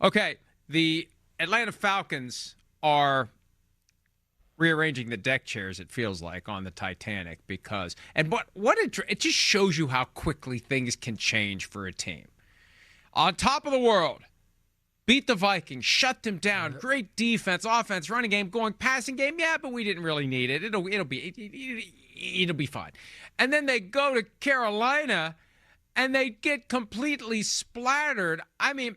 Okay, the Atlanta Falcons are rearranging the deck chairs, it feels like, on the Titanic it just shows you how quickly things can change for a team. On top of the world, beat the Vikings, shut them down, great defense, offense, running game, going passing game, yeah, but we didn't really need it. It'll be fine. And then they go to Carolina and they get completely splattered. I mean,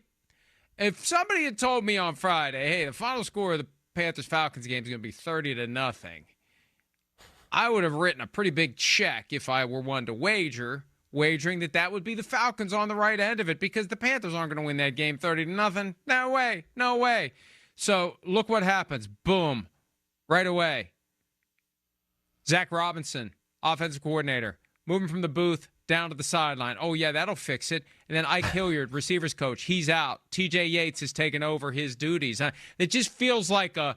if somebody had told me on Friday, hey, the final score of the Panthers-Falcons game is going to be 30-0, I would have written a pretty big check if I were one to wagering that would be the Falcons on the right end of it, because the Panthers aren't going to win that game 30-0. No way. So look what happens. Boom. Right away. Zach Robinson, offensive coordinator, moving from the booth down to the sideline. Oh, yeah, that'll fix it. And then Ike Hilliard, receivers coach, he's out. TJ Yates has taken over his duties. It just feels like a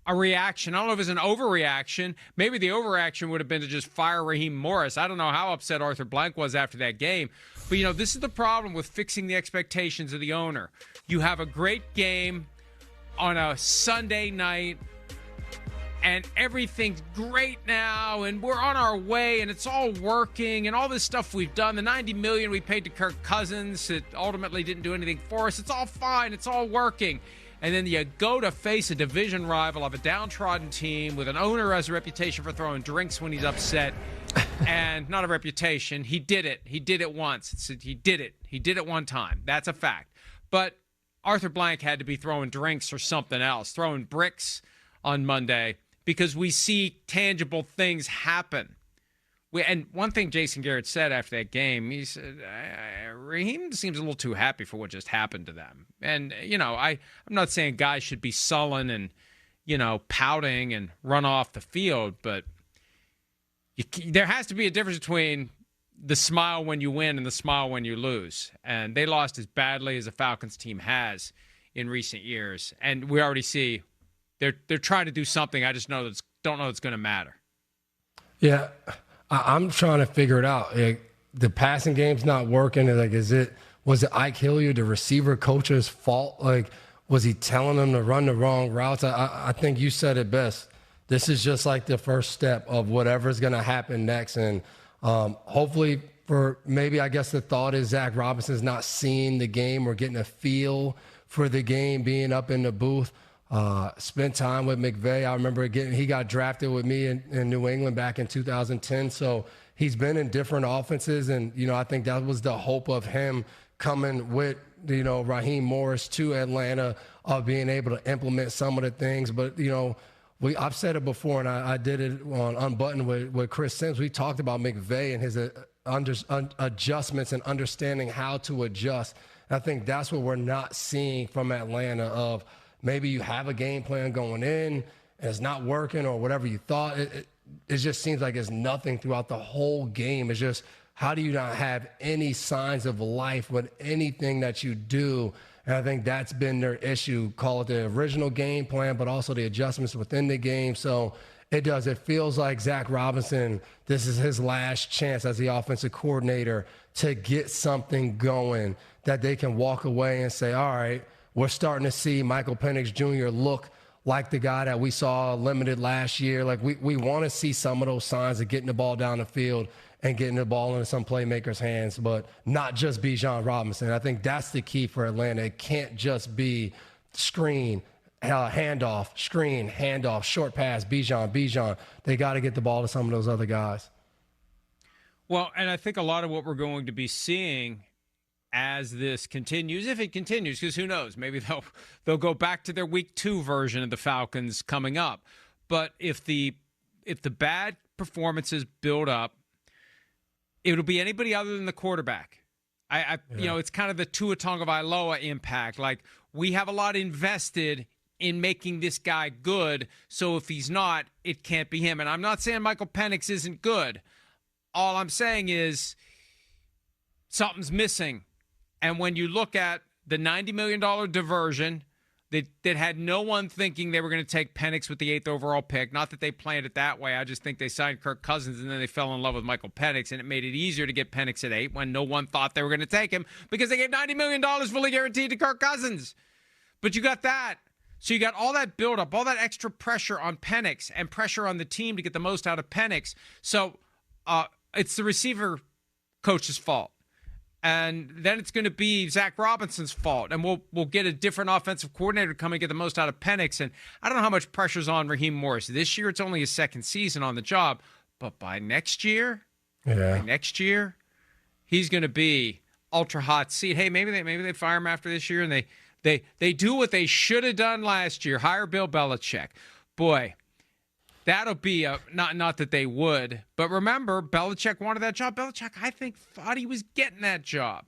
reaction. I don't know if it's an overreaction. Maybe the overreaction would have been to just fire Raheem Morris. I don't know how upset Arthur Blank was after that game. But, this is the problem with fixing the expectations of the owner. You have a great game on a Sunday night, and everything's great now, and we're on our way, and it's all working, and all this stuff we've done, the $90 million we paid to Kirk Cousins, it ultimately didn't do anything for us. It's all fine. It's all working. And then you go to face a division rival of a downtrodden team with an owner who has a reputation for throwing drinks when he's upset, and not a reputation. He did it. He did it once. He did it. He did it one time. That's a fact. But Arthur Blank had to be throwing drinks or something else, throwing bricks on Monday, because we see tangible things happen. And one thing Jason Garrett said after that game, he said, Raheem seems a little too happy for what just happened to them. And, I'm not saying guys should be sullen and, pouting and run off the field, but there has to be a difference between the smile when you win and the smile when you lose. And they lost as badly as the Falcons team has in recent years. And we already see they're trying to do something. I just don't know it's going to matter. Yeah, I'm trying to figure it out. The passing game's not working. Was it Ike Hilliard, the receiver coach's fault? Was he telling them to run the wrong routes? I think you said it best. This is just like the first step of whatever's going to happen next. And hopefully I guess the thought is Zach Robinson's not seeing the game or getting a feel for the game, being up in the booth. Spent time with McVay. I remember he got drafted with me in New England back in 2010. So he's been in different offenses. And, I think that was the hope of him coming with, Raheem Morris to Atlanta, of being able to implement some of the things. But, I've said it before, and I did it on Unbuttoned with Chris Sims. We talked about McVay and his adjustments and understanding how to adjust. And I think that's what we're not seeing from Atlanta, of maybe you have a game plan going in and it's not working or whatever you thought. It just seems like it's nothing throughout the whole game. It's just, how do you not have any signs of life with anything that you do? And I think that's been their issue. Call it the original game plan, but also the adjustments within the game. So it feels like Zach Robinson, this is his last chance as the offensive coordinator to get something going that they can walk away and say, all right, we're starting to see Michael Penix Jr. look like the guy that we saw limited last year. We want to see some of those signs of getting the ball down the field and getting the ball into some playmakers' hands, but not just Bijan Robinson. I think that's the key for Atlanta. It can't just be screen, handoff, screen, handoff, short pass, Bijan. They got to get the ball to some of those other guys. Well, and I think a lot of what we're going to be seeing as this continues, if it continues, because who knows, maybe they'll go back to their week 2 version of the Falcons coming up. But if the bad performances build up, it'll be anybody other than the quarterback. It's kind of the Tua Tagovailoa impact. We have a lot invested in making this guy good, so if he's not, it can't be him. And I'm not saying Michael Penix isn't good. All I'm saying is something's missing. And when you look at the $90 million diversion, that had no one thinking they were going to take Penix with the 8th overall pick. Not that they planned it that way. I just think they signed Kirk Cousins and then they fell in love with Michael Penix, and it made it easier to get Penix at 8 when no one thought they were going to take him because they gave $90 million fully guaranteed to Kirk Cousins. But you got that. So you got all that buildup, all that extra pressure on Penix and pressure on the team to get the most out of Penix. So it's the receiver coach's fault. And then it's going to be Zach Robinson's fault. And we'll get a different offensive coordinator to come and get the most out of Penix. And I don't know how much pressure's on Raheem Morris. This year, it's only his second season on the job. But by next year, he's going to be ultra hot seat. Hey, maybe they fire him after this year and they do what they should have done last year, hire Bill Belichick. Boy, that'll be not that they would. But remember, Belichick wanted that job. Belichick, I think, thought he was getting that job.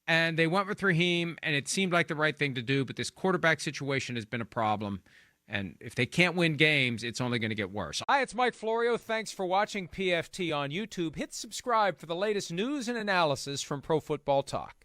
And they went with Raheem, and it seemed like the right thing to do. But this quarterback situation has been a problem. And if they can't win games, it's only going to get worse. Hi, it's Mike Florio. Thanks for watching PFT on YouTube. Hit subscribe for the latest news and analysis from Pro Football Talk.